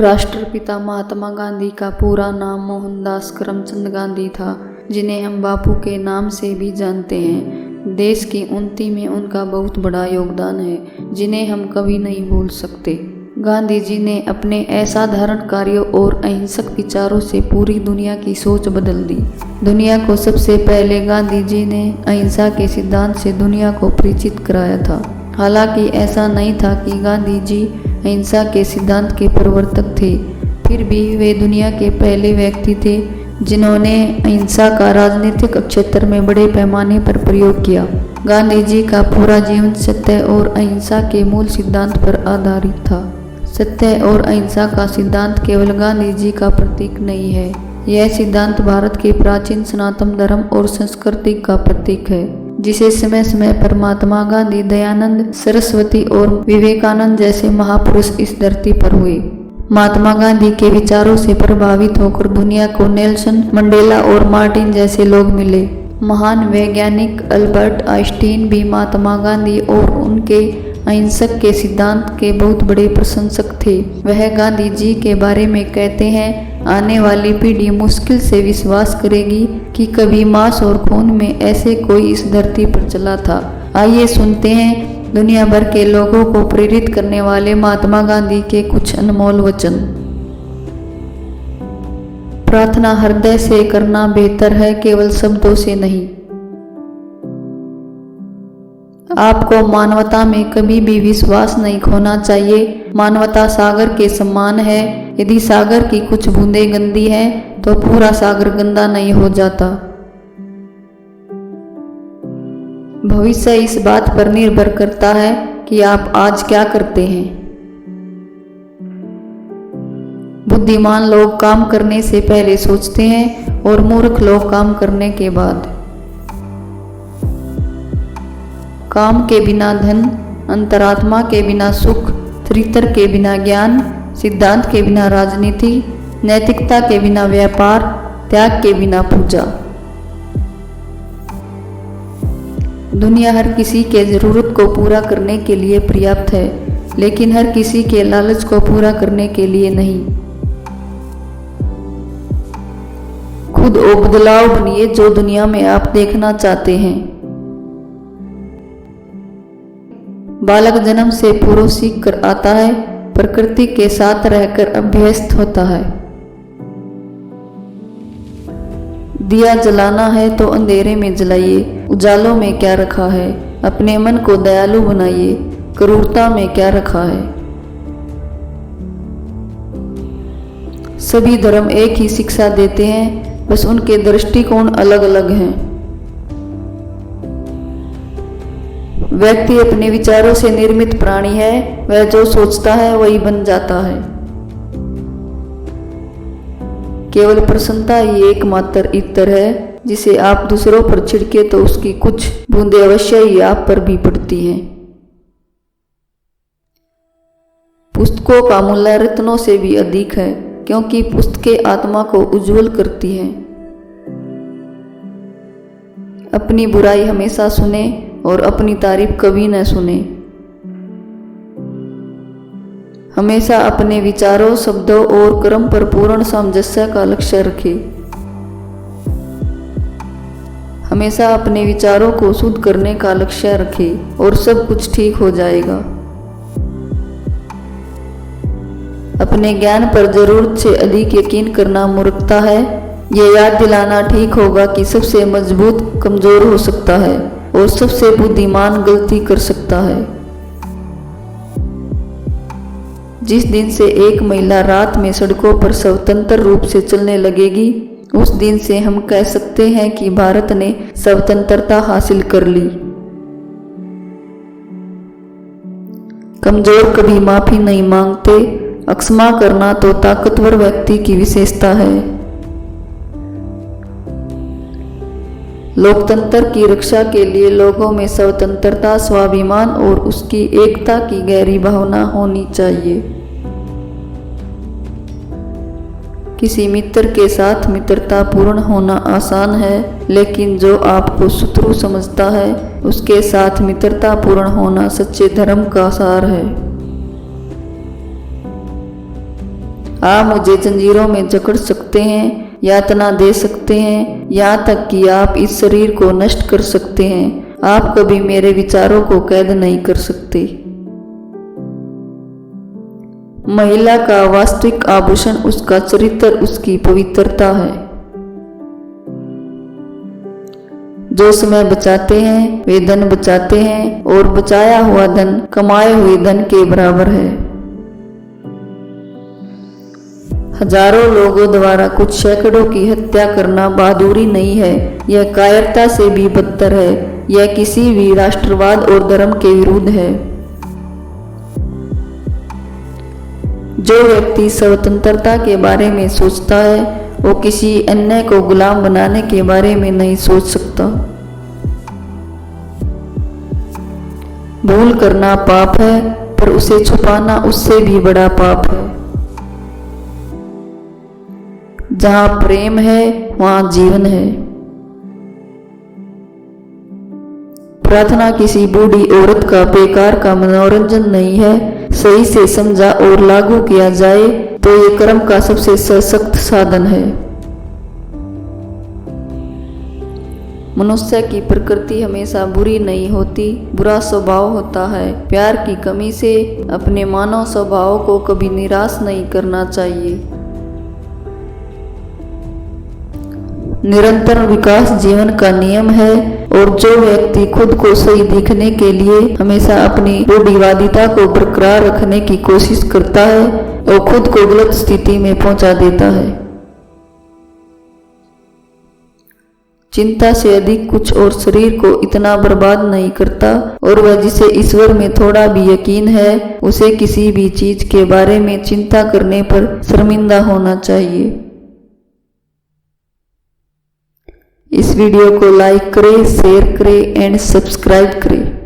राष्ट्रपिता महात्मा गांधी का पूरा नाम मोहनदास करमचंद गांधी था, जिन्हें हम बापू के नाम से भी जानते हैं। देश की उन्नति में उनका बहुत बड़ा योगदान है, जिन्हें हम कभी नहीं भूल सकते। गांधी जी ने अपने असाधारण कार्यों और अहिंसक विचारों से पूरी दुनिया की सोच बदल दी। दुनिया को सबसे पहले गांधी जी ने अहिंसा के सिद्धांत से दुनिया को परिचित कराया था। हालांकि ऐसा नहीं था कि गांधी जी अहिंसा के सिद्धांत के प्रवर्तक थे, फिर भी वे दुनिया के पहले व्यक्ति थे जिन्होंने अहिंसा का राजनीतिक क्षेत्र में बड़े पैमाने पर प्रयोग किया। गांधी जी का पूरा जीवन सत्य और अहिंसा के मूल सिद्धांत पर आधारित था। सत्य और अहिंसा का सिद्धांत केवल गांधी जी का प्रतीक नहीं है, यह सिद्धांत भारत के प्राचीन सनातन धर्म और संस्कृति का प्रतीक है, जिसे समय समय पर महात्मा गांधी, दयानंद सरस्वती और विवेकानंद जैसे महापुरुष इस धरती पर हुए। महात्मा गांधी के विचारों से प्रभावित होकर दुनिया को नेल्सन मंडेला और मार्टिन जैसे लोग मिले। महान वैज्ञानिक अल्बर्ट आइंस्टीन भी महात्मा गांधी और उनके अहिंसक के सिद्धांत के बहुत बड़े प्रशंसक थे। वह गांधी जी के बारे में कहते हैं, आने वाली पीढ़ी मुश्किल से विश्वास करेगी कि कभी मांस और खून में ऐसे कोई इस धरती पर चला था। आइए सुनते हैं दुनिया भर के लोगों को प्रेरित करने वाले महात्मा गांधी के कुछ अनमोल वचन। प्रार्थना हृदय से करना बेहतर है, केवल शब्दों से नहीं। आपको मानवता में कभी भी विश्वास नहीं खोना चाहिए। मानवता सागर के समान है। यदि सागर की कुछ बूंदें गंदी हैं, तो पूरा सागर गंदा नहीं हो जाता। भविष्य इस बात पर निर्भर करता है कि आप आज क्या करते हैं। बुद्धिमान लोग काम करने से पहले सोचते हैं और मूर्ख लोग काम करने के बाद। काम के बिना धन, अंतरात्मा के बिना सुख, चरित्र के बिना ज्ञान, सिद्धांत के बिना राजनीति, नैतिकता के बिना व्यापार, त्याग के बिना पूजा। दुनिया हर किसी के जरूरत को पूरा करने के लिए पर्याप्त है, लेकिन हर किसी के लालच को पूरा करने के लिए नहीं। खुद वो बदलाव बनिए जो दुनिया में आप देखना चाहते हैं। बालक जन्म से पूर्व सीख कर आता है, प्रकृति के साथ रहकर अभ्यस्त होता है। दिया जलाना है तो अंधेरे में जलाइए, उजालों में क्या रखा है। अपने मन को दयालु बनाइए, क्रूरता में क्या रखा है। सभी धर्म एक ही शिक्षा देते हैं, बस उनके दृष्टिकोण अलग अलग हैं। व्यक्ति अपने विचारों से निर्मित प्राणी है, वह जो सोचता है वही बन जाता है। केवल प्रसन्नता ही एकमात्र इत्र है, जिसे आप दूसरों पर छिड़के तो उसकी कुछ बूंदें अवश्य ही आप पर भी पड़ती हैं। पुस्तकों का मूल्य रत्नों से भी अधिक है, क्योंकि पुस्तकें आत्मा को उज्जवल करती हैं। अपनी बुराई हमेशा सुने और अपनी तारीफ कभी न सुने। हमेशा अपने विचारों, शब्दों और कर्म पर पूर्ण सामंजस्य का लक्ष्य रखें। हमेशा अपने विचारों को शुद्ध करने का लक्ष्य रखें और सब कुछ ठीक हो जाएगा। अपने ज्ञान पर जरूरत से अधिक यकीन करना मूर्खता है। यह याद दिलाना ठीक होगा कि सबसे मजबूत कमजोर हो सकता है और सबसे बुद्धिमान गलती कर सकता है। जिस दिन से एक महिला रात में सड़कों पर स्वतंत्र रूप से चलने लगेगी, उस दिन से हम कह सकते हैं कि भारत ने स्वतंत्रता हासिल कर ली। कमजोर कभी माफी नहीं मांगते। अक्षमा करना तो ताकतवर व्यक्ति की विशेषता है। लोकतंत्र की रक्षा के लिए लोगों में स्वतंत्रता, स्वाभिमान और उसकी एकता की गहरी भावना होनी चाहिए। किसी मित्र के साथ मित्रता पूर्ण होना आसान है, लेकिन जो आपको शत्रु समझता है उसके साथ मित्रता पूर्ण होना सच्चे धर्म का सार है। आप मुझे जंजीरों में जकड़ सकते हैं, यातना दे सकते हैं, यहाँ तक कि आप इस शरीर को नष्ट कर सकते हैं। आप कभी मेरे विचारों को कैद नहीं कर सकते। महिला का वास्तविक आभूषण उसका चरित्र, उसकी पवित्रता है। जो समय बचाते हैं वे धन बचाते हैं, और बचाया हुआ धन कमाए हुए धन के बराबर है। हजारों लोगों द्वारा कुछ सैकड़ों की हत्या करना बहादुरी नहीं है, यह कायरता से भी बदतर है। यह किसी भी राष्ट्रवाद और धर्म के विरुद्ध है। जो व्यक्ति स्वतंत्रता के बारे में सोचता है वो किसी अन्य को गुलाम बनाने के बारे में नहीं सोच सकता। भूल करना पाप है, पर उसे छुपाना उससे भी बड़ा पाप है। जहाँ प्रेम है वहाँ जीवन है। प्रार्थना किसी बूढ़ी औरत का बेकार का मनोरंजन नहीं है। सही से समझा और लागू किया जाए तो ये कर्म का सबसे सशक्त साधन है। मनुष्य की प्रकृति हमेशा बुरी नहीं होती, बुरा स्वभाव होता है। प्यार की कमी से अपने मानव स्वभाव को कभी निराश नहीं करना चाहिए। निरंतर विकास जीवन का नियम है, और जो व्यक्ति खुद को सही दिखने के लिए हमेशा अपनी रूढ़िवादिता को बरकरार रखने की कोशिश करता है और खुद को गलत स्थिति में पहुंचा देता है। चिंता से अधिक कुछ और शरीर को इतना बर्बाद नहीं करता, और वह जिसे ईश्वर में थोड़ा भी यकीन है उसे किसी भी चीज के बारे में चिंता करने पर शर्मिंदा होना चाहिए। इस वीडियो को लाइक करें, शेयर करें एंड सब्सक्राइब करें।